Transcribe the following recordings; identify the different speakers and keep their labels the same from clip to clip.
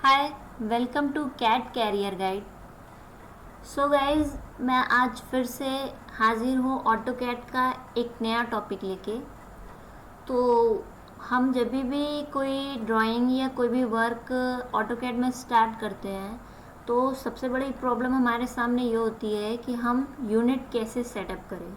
Speaker 1: Hi, welcome to CAT career guide. So guys, मैं आज फिर से हाजिर हूँ ऑटो कैट का एक नया टॉपिक लेके। तो हम जब भी कोई ड्राइंग या कोई भी वर्क ऑटो कैट में स्टार्ट करते हैं तो सबसे बड़ी प्रॉब्लम हमारे सामने ये होती है कि हम यूनिट कैसे सेटअप करें।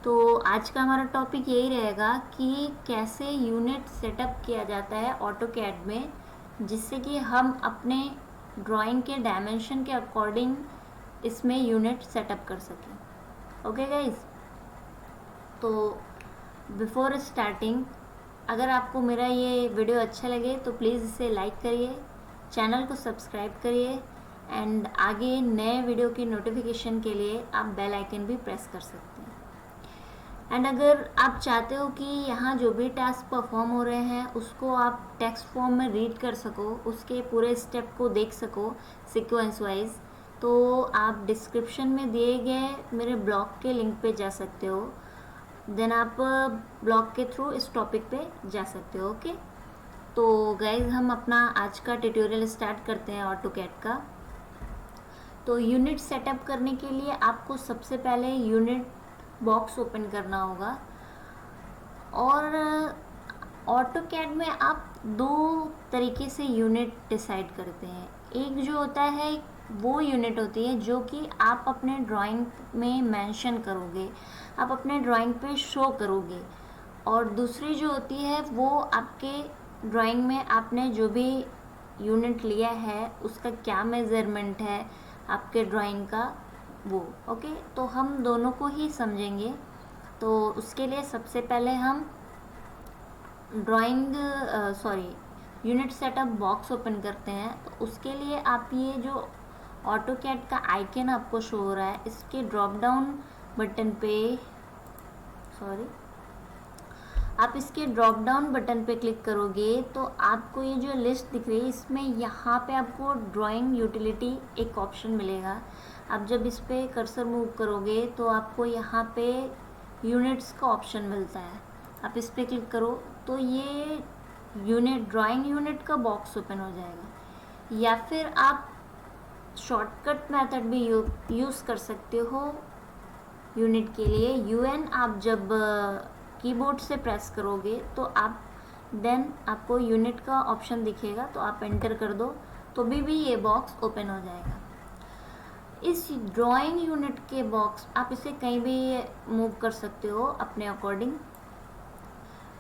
Speaker 1: तो आज का हमारा टॉपिक यही रहेगा कि कैसे यूनिट सेटअप किया जाता है ऑटो कैड में, जिससे कि हम अपने ड्राइंग के डायमेंशन के अकॉर्डिंग इसमें यूनिट सेटअप कर सकें। ओके गाइज, तो बिफोर स्टार्टिंग, अगर आपको मेरा ये वीडियो अच्छा लगे तो प्लीज़ इसे लाइक करिए, चैनल को सब्सक्राइब करिए एंड आगे नए वीडियो की नोटिफिकेशन के लिए आप बेल आइकन भी प्रेस कर सकते हैं। एंड अगर आप चाहते हो कि यहाँ जो भी टास्क परफॉर्म हो रहे हैं उसको आप टेक्स्ट फॉर्म में रीड कर सको, उसके पूरे स्टेप को देख सको सीक्वेंस वाइज, तो आप डिस्क्रिप्शन में दिए गए मेरे ब्लॉग के लिंक पे जा सकते हो। देन आप ब्लॉग के थ्रू इस टॉपिक पे जा सकते हो। ओके, तो गाइज हम अपना आज का ट्यूटोरियल स्टार्ट करते हैं ऑटो कैड का। तो यूनिट सेटअप करने के लिए आपको सबसे पहले यूनिट बॉक्स ओपन करना होगा। और ऑटो कैड में आप दो तरीके से यूनिट डिसाइड करते हैं। एक जो होता है वो यूनिट होती है जो कि आप अपने ड्राइंग में मेंशन करोगे, आप अपने ड्राइंग पे शो करोगे। और दूसरी जो होती है वो आपके ड्राइंग में आपने जो भी यूनिट लिया है उसका क्या मेज़रमेंट है आपके ड्राइंग का वो। ओके, तो हम दोनों को ही समझेंगे। तो उसके लिए सबसे पहले हम drawing unit setup box open करते हैं। तो उसके लिए आप ये जो ऑटो कैड का आइकन आपको शो हो रहा है, इसके ड्रॉप डाउन बटन पे आप इसके ड्रॉप डाउन बटन पे क्लिक करोगे तो आपको ये जो लिस्ट दिख रही है इसमें यहाँ पे आपको ड्राइंग यूटिलिटी एक ऑप्शन मिलेगा। आप जब इस पर कर्सर मूव करोगे तो आपको यहाँ पे यूनिट्स का ऑप्शन मिलता है। आप इस पर क्लिक करो तो ये ड्राइंग यूनिट का बॉक्स ओपन हो जाएगा। या फिर आप शॉर्टकट मेथड भी यूज़ कर सकते हो यूनिट के लिए। UN आप जब कीबोर्ड से प्रेस करोगे तो आपको यूनिट का ऑप्शन दिखेगा, तो आप एंटर कर दो तो भी ये बॉक्स ओपन हो जाएगा। इस ड्राइंग यूनिट के बॉक्स आप इसे कहीं भी मूव कर सकते हो अपने अकॉर्डिंग।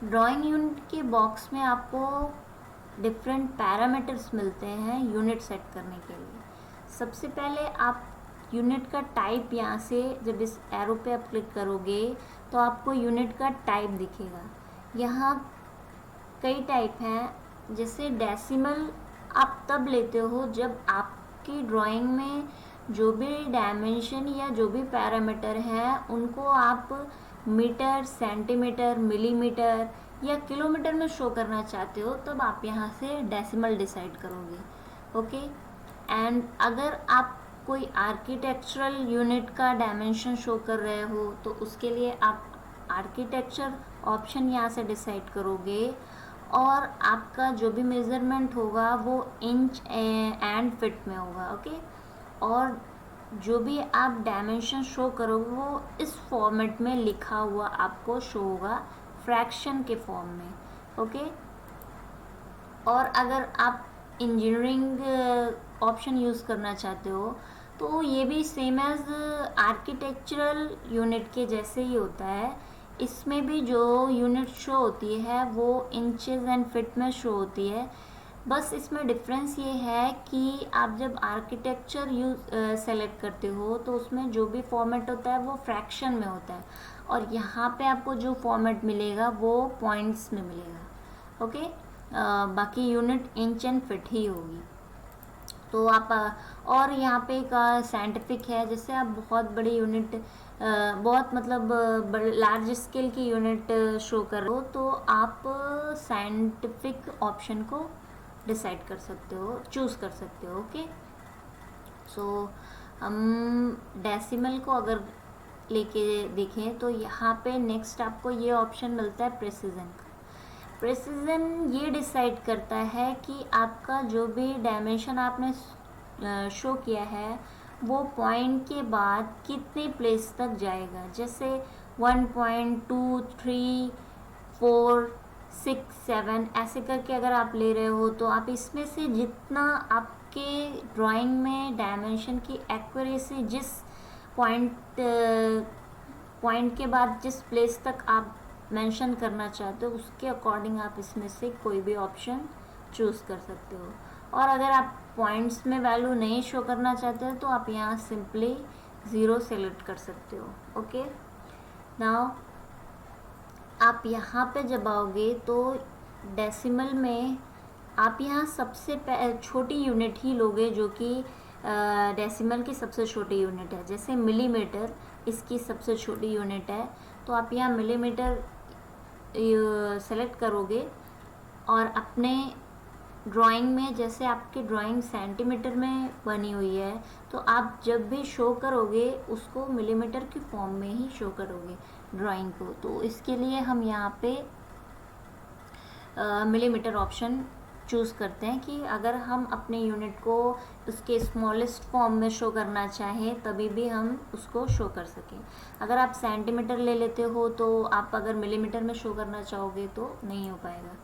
Speaker 1: ड्राइंग यूनिट के बॉक्स में आपको डिफरेंट पैरामीटर्स मिलते हैं यूनिट सेट करने के लिए। सबसे पहले आप यूनिट का टाइप, यहाँ से जब इस एरो पे आप क्लिक करोगे तो आपको यूनिट का टाइप दिखेगा। यहाँ कई टाइप हैं, जैसे डेसिमल आप तब लेते हो जब आपकी ड्राइंग में जो भी डायमेंशन या जो भी पैरामीटर है उनको आप मीटर, सेंटीमीटर, मिलीमीटर या किलोमीटर में शो करना चाहते हो, तब आप यहाँ से डेसिमल डिसाइड करोगे। ओके, एंड अगर आप कोई आर्किटेक्चरल यूनिट का डायमेंशन शो कर रहे हो तो उसके लिए आप आर्किटेक्चर ऑप्शन यहाँ से डिसाइड करोगे और आपका जो भी मेज़रमेंट होगा वो इंच एंड फिट में होगा। ओके, और जो भी आप डायमेंशन शो करोगे वो इस फॉर्मेट में लिखा हुआ आपको शो होगा, फ्रैक्शन के फॉर्म में। ओके, और अगर आप इंजीनियरिंग ऑप्शन यूज़ करना चाहते हो तो ये भी सेम एज आर्किटेक्चरल यूनिट के जैसे ही होता है। इसमें भी जो यूनिट शो होती है वो इंचेस एंड फिट में शो होती है। बस इसमें डिफरेंस ये है कि आप जब आर्किटेक्चर सेलेक्ट करते हो तो उसमें जो भी फॉर्मेट होता है वो फ्रैक्शन में होता है, और यहाँ पे आपको जो फॉर्मेट मिलेगा वो पॉइंट्स में मिलेगा। ओके, बाकी यूनिट इंच एंड फिट ही होगी। तो आप और यहाँ पे एक साइंटिफिक है, जैसे आप बहुत बड़ी यूनिट, बहुत मतलब लार्ज स्केल की यूनिट शो कर रहे हो तो आप साइंटिफिक ऑप्शन को डिसाइड कर सकते हो, चूज़ कर सकते हो। ओके, सो हम डेसिमल को अगर लेके देखें तो यहाँ पे नेक्स्ट आपको ये ऑप्शन मिलता है प्रेसिजन का। प्रेसिजन ये डिसाइड करता है कि आपका जो भी डायमेंशन आपने शो किया है वो पॉइंट के बाद कितने प्लेस तक जाएगा। जैसे 1.2, 3, 4, 6, 7 ऐसे करके अगर आप ले रहे हो तो आप इसमें से जितना आपके ड्राइंग में डायमेंशन की एक्यूरेसी जिस पॉइंट के बाद जिस प्लेस तक आप मेंशन करना चाहते हो उसके अकॉर्डिंग आप इसमें से कोई भी ऑप्शन चूज़ कर सकते हो। और अगर आप पॉइंट्स में वैल्यू नहीं शो करना चाहते हो तो आप यहाँ सिंपली 0 सेलेक्ट कर सकते हो। ओके, नाउ आप यहाँ पे जब आओगे तो डेसिमल में आप यहाँ सबसे छोटी यूनिट ही लोगे जो कि डेसिमल की सबसे छोटी यूनिट है। जैसे मिलीमीटर इसकी सबसे छोटी यूनिट है तो आप यहाँ मिलीमीटर सेलेक्ट करोगे और अपने ड्राइंग में, जैसे आपकी ड्राइंग सेंटीमीटर में बनी हुई है तो आप जब भी शो करोगे उसको मिलीमीटर की फॉर्म में ही शो करोगे ड्राइंग को। तो इसके लिए हम यहाँ पे मिलीमीटर ऑप्शन चूज़ करते हैं कि अगर हम अपने यूनिट को उसके स्मॉलेस्ट फॉर्म में शो करना चाहें तभी भी हम उसको शो कर सकें। अगर आप सेंटीमीटर ले लेते हो तो आप अगर मिलीमीटर में शो करना चाहोगे तो नहीं हो पाएगा।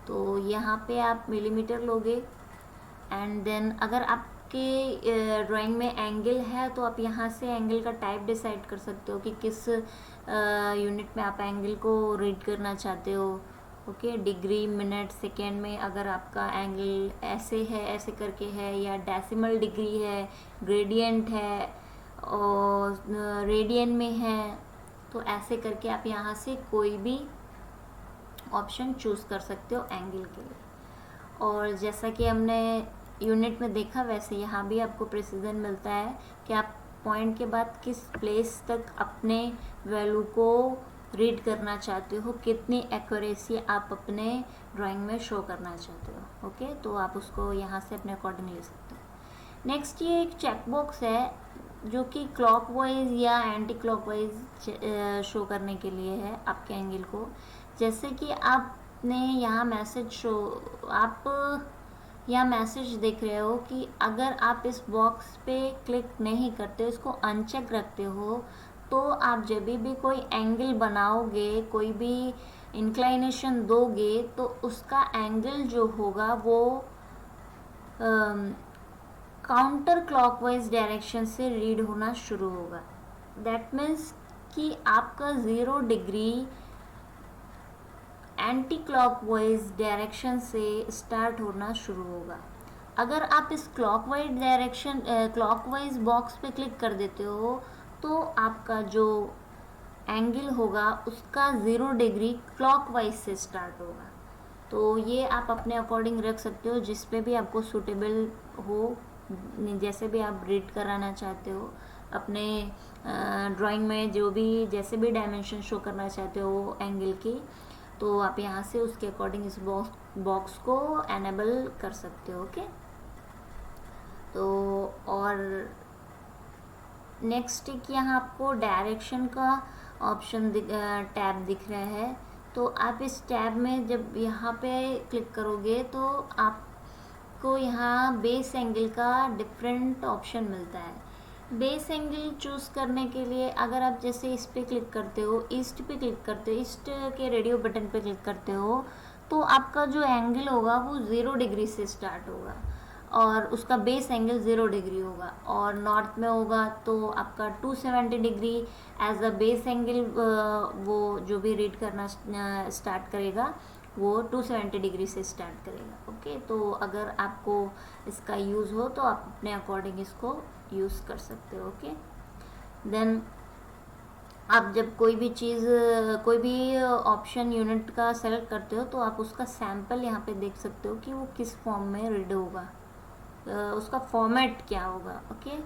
Speaker 1: तो यहाँ पे आप मिलीमीटर लोगे एंड देन अगर आपके ड्राइंग में एंगल है तो आप यहाँ से एंगल का टाइप डिसाइड कर सकते हो कि किस यूनिट में आप एंगल को रीड करना चाहते हो। ओके, डिग्री, मिनट, सेकेंड में अगर आपका एंगल ऐसे है, ऐसे करके है, या डेसिमल डिग्री है, ग्रेडियंट है और रेडियन में है, तो ऐसे करके आप यहाँ से कोई भी ऑप्शन चूज़ कर सकते हो एंगल के लिए। और जैसा कि हमने यूनिट में देखा वैसे यहाँ भी आपको प्रिसीजन मिलता है कि आप पॉइंट के बाद किस प्लेस तक अपने वैल्यू को रीड करना चाहते हो, कितनी एक्यूरेसी आप अपने ड्राइंग में शो करना चाहते हो। ओके, तो आप उसको यहाँ से अपने अकॉर्डिंग ले सकते हो। नेक्स्ट ये एक चेक बॉक्स है जो कि क्लॉकवाइज या एंटी क्लॉकवाइज शो करने के लिए है आपके एंगल को। जैसे कि आपने यहाँ मैसेज देख रहे हो कि अगर आप इस बॉक्स पे क्लिक नहीं करते, इसको अनचेक रखते हो, तो आप जब भी कोई एंगल बनाओगे, कोई भी इंक्लाइनेशन दोगे तो उसका एंगल जो होगा वो काउंटर क्लॉकवाइज डायरेक्शन से रीड होना शुरू होगा। दैट मीन्स कि आपका 0 डिग्री एंटी क्लॉकवाइज डायरेक्शन से स्टार्ट होना शुरू होगा। अगर आप इस क्लॉकवाइज बॉक्स पे क्लिक कर देते हो तो आपका जो एंगल होगा उसका 0 डिग्री क्लॉकवाइज से स्टार्ट होगा। तो ये आप अपने अकॉर्डिंग रख सकते हो जिस पे भी आपको सूटेबल हो, जैसे भी आप रीड कराना चाहते हो अपने ड्राइंग में, जो भी जैसे भी डायमेंशन शो करना चाहते हो एंगल की, तो आप यहाँ से उसके अकॉर्डिंग इस बॉक्स को एनेबल कर सकते हो। ओके, तो और नेक्स्ट एक यहाँ आपको डायरेक्शन का ऑप्शन टैब दिख रहा है। तो आप इस टैब में जब यहाँ पे क्लिक करोगे तो आपको यहाँ बेस एंगल का डिफरेंट ऑप्शन मिलता है। बेस एंगल चूज़ करने के लिए अगर आप जैसे इस पे क्लिक करते हो, ईस्ट पे क्लिक करते हो, ईस्ट के रेडियो बटन पे क्लिक करते हो, तो आपका जो एंगल होगा वो 0 डिग्री से स्टार्ट होगा और उसका बेस एंगल 0 डिग्री होगा। और नॉर्थ में होगा तो आपका 270 degree as a base angle, वो जो भी रीड करना स्टार्ट करेगा वो 270 डिग्री से स्टार्ट करेगा। ओके, तो अगर आपको इसका यूज़ हो तो आप अपने अकॉर्डिंग इसको यूज़ कर सकते हो। ओके, देन आप जब कोई भी ऑप्शन यूनिट का सेलेक्ट करते हो तो आप उसका सैम्पल यहाँ पे देख सकते हो कि वो किस फॉर्म में रीड होगा, उसका फॉर्मेट क्या होगा। ओके,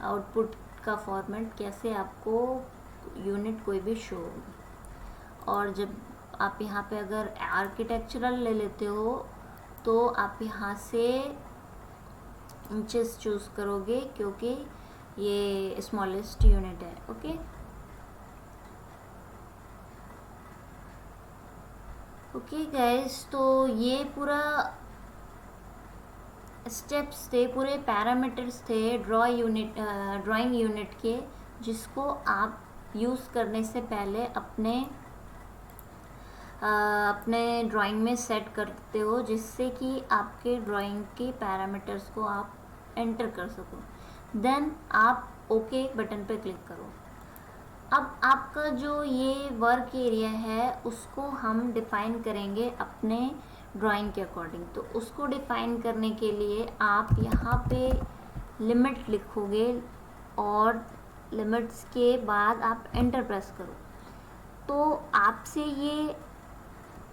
Speaker 1: आउटपुट का फॉर्मेट कैसे आपको यूनिट कोई भी शो होगी। और जब आप यहाँ पे अगर आर्किटेक्चरल ले लेते हो तो आप यहाँ से इंचेस चूज़ करोगे क्योंकि ये स्मॉलेस्ट यूनिट है। ओके गाइस, तो ये पूरा स्टेप्स थे, पूरे पैरामीटर्स थे ड्राइंग यूनिट के, जिसको आप यूज़ करने से पहले अपने ड्राइंग में सेट करते हो, जिससे कि आपके ड्राइंग के पैरामीटर्स को आप एंटर कर सको। देन आप ओके बटन पे क्लिक करो। अब आपका जो ये वर्क एरिया है उसको हम डिफ़ाइन करेंगे अपने ड्राइंग के अकॉर्डिंग। तो उसको डिफ़ाइन करने के लिए आप यहाँ पे लिमिट लिखोगे और लिमिट्स के बाद आप एंटर प्रेस करो। तो आपसे ये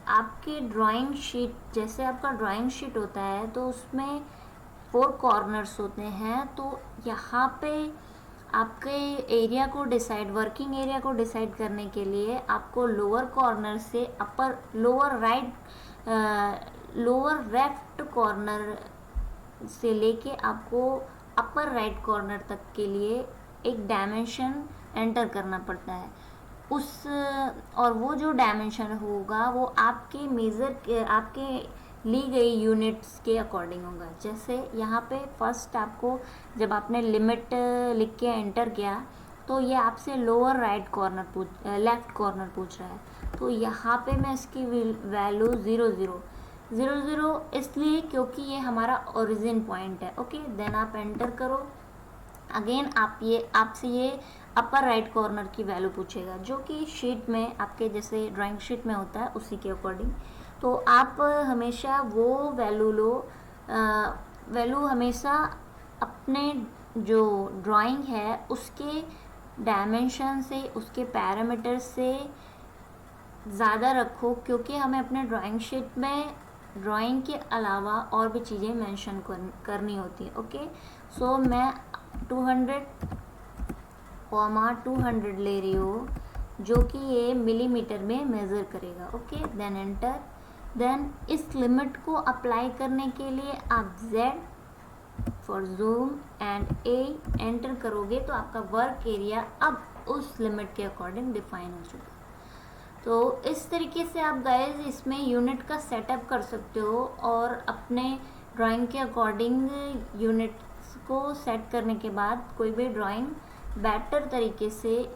Speaker 1: आपके ड्राइंग शीट, जैसे आपका ड्राइंग शीट होता है तो उसमें 4 कॉर्नर्स होते हैं। तो यहाँ पे आपके एरिया को वर्किंग एरिया को डिसाइड करने के लिए आपको लोअर कॉर्नर से लोअर लेफ्ट कॉर्नर से लेके आपको अपर राइट कॉर्नर तक के लिए एक डायमेंशन एंटर करना पड़ता है। और वो जो डायमेंशन होगा वो आपके ली गई यूनिट्स के अकॉर्डिंग होगा। जैसे यहाँ पे फर्स्ट आपको जब आपने लिमिट लिख के एंटर किया तो ये आपसे लोअर लेफ्ट कॉर्नर पूछ रहा है। तो यहाँ पे मैं इसकी वैल्यू 0 इसलिए क्योंकि ये हमारा ओरिजिन पॉइंट है। ओके, देन आप एंटर करो। अगेन आपसे ये अपर राइट कॉर्नर की वैल्यू पूछेगा, जो कि शीट में आपके जैसे ड्राइंग शीट में होता है उसी के अकॉर्डिंग। तो आप हमेशा वो वैल्यू लो। वैल्यू हमेशा अपने जो ड्राइंग है उसके डायमेंशन से, उसके पैरामीटर से ज़्यादा रखो, क्योंकि हमें अपने ड्राइंग शीट में ड्राइंग के अलावा और भी चीज़ें मेंशन करनी होती है। ओके, सो मैं 200 ले रही हूँ, जो कि ये मिलीमीटर में मेज़र करेगा। Okay, then enter. देन इस लिमिट को अप्लाई करने के लिए आप Z for zoom and A enter करोगे तो आपका वर्क एरिया अब उस लिमिट के अकॉर्डिंग डिफाइन हो चुका है। तो इस तरीके से आप गाइस इसमें यूनिट का सेटअप कर सकते हो और अपने ड्राइंग के अकॉर्डिंग यूनिट्स को सेट करने के बाद कोई भी ड्राइंग बेटर तरीके से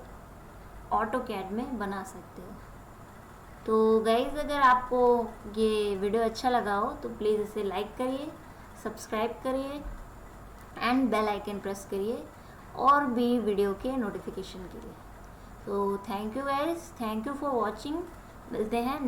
Speaker 1: ऑटोकैड में बना सकते हो। तो गाइस, अगर आपको ये वीडियो अच्छा लगा हो तो प्लीज़ इसे लाइक करिए, सब्सक्राइब करिए एंड बेल आइकन प्रेस करिए और भी वीडियो के नोटिफिकेशन के लिए। तो thank you guys, thank you for watching. मिलते हैं